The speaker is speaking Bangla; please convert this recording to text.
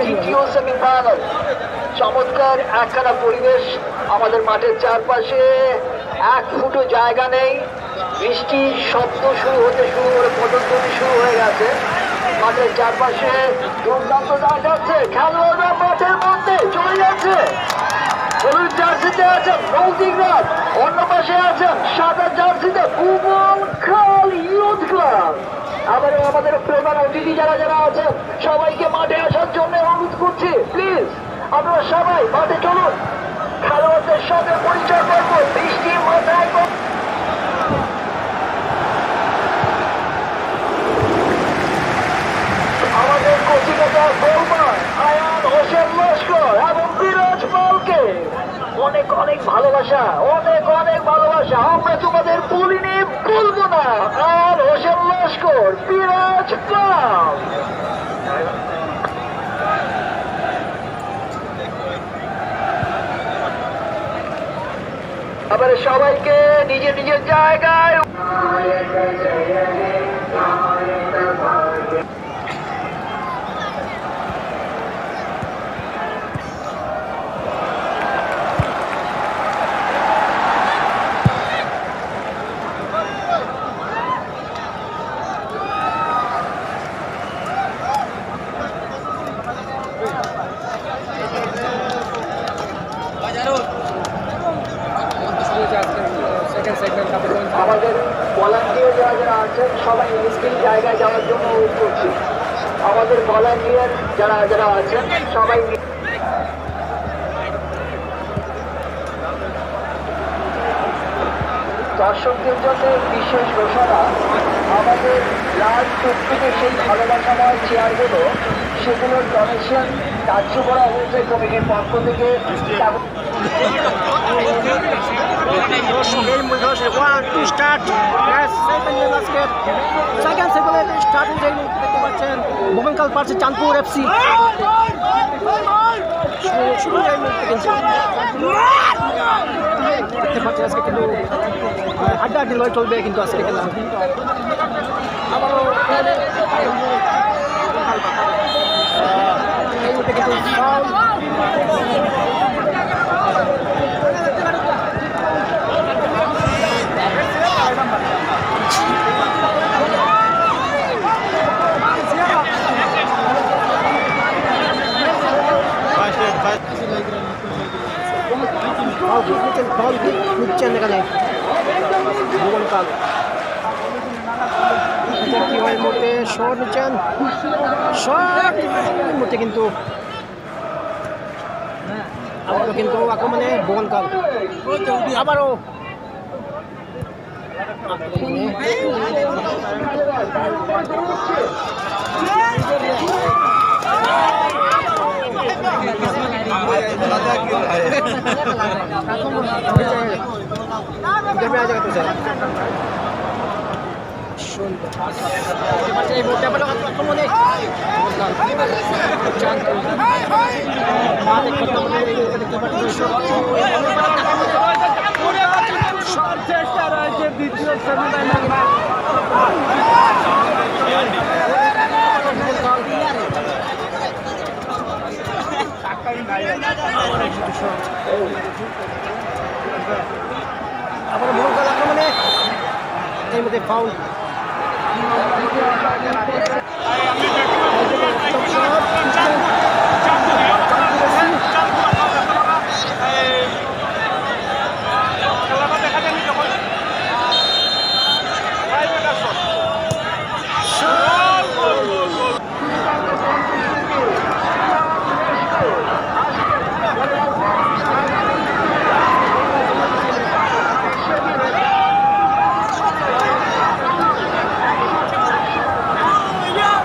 দ্বিতীয় সেমিফাইনাল। চমৎকার একখানা পরিবেশ আমাদের মাঠের চারপাশে, এক ফুটো জায়গা নেই। বৃষ্টির শব্দ শুরু করে পদধ্বনি শুরু হয়ে গেছে। মাঠের চারপাশে দুর্দান্ত দাঁড় যাচ্ছে, খেলোয়াড়রা মাঠের মধ্যে চলে যাচ্ছে। হলুদ জার্সিতে আছেন নৌদিক রাত, অন্য পাশে আছেন সাদা জার্সিতে ভুবন খাল ইউথ ক্লাব। আবার আমাদের প্রেমার অতিথি যারা যারা আছেন সবাইকে মাঠে আসার জন্য অনুরোধ করছি, প্লিজ আপনারা সবাই মাঠে চলুন, খেলোয়াড়দের সঙ্গে পরিচয় করবো। বৃষ্টির মাথায় আমাদের কচিকাটা গোলমার আয়ান হোসেন লস্কর এবং বিরাজ পালকে অনেক অনেক ভালোবাসা, অনেক অনেক ভালোবাসা। আমরা তোমাদের বলিনি, বলবো না। আয়ান হোসেন লস্কর, বিরাজ পাল। আবার সবাইকে নিজের নিজের জায়গায় আমাদের ভলান্টিয়ার যারা যারা আছেন সবাই নিজ জায়গায় যাওয়ার জন্য অনুরোধ করছি। আমাদের ভলান্টিয়ার যারা যারা আছেন সবাই দর্শকদের জন্য বিশেষ ঘোষণা, আমাদের লাল চুক্তিতে সেই ভালোবাসাময় চেয়ারগুলো সেগুলোর ডোনেশন কার্য করা হয়েছে কমিটির পক্ষ থেকে। ভবনকাল পাচ্ছে চাঁদপুর এফসি। দেখতে পাচ্ছি আজকে কিন্তু হাড্ডাহাড্ডি লড়াই চলবে কিন্তু আজকে খেলা। আবারও এই মুহূর্তে কিন্তু দেখা যায় ভুবনকাল কি হয় মুহূর্তে শট নিচ্ছেন, শট মুহূর্তে কিন্তু আবারও কিন্তু আক্রমণে ভুবনকাল। আবারও আবার ভুবনকাল আক্রমণে এই মধ্যে ফাউল।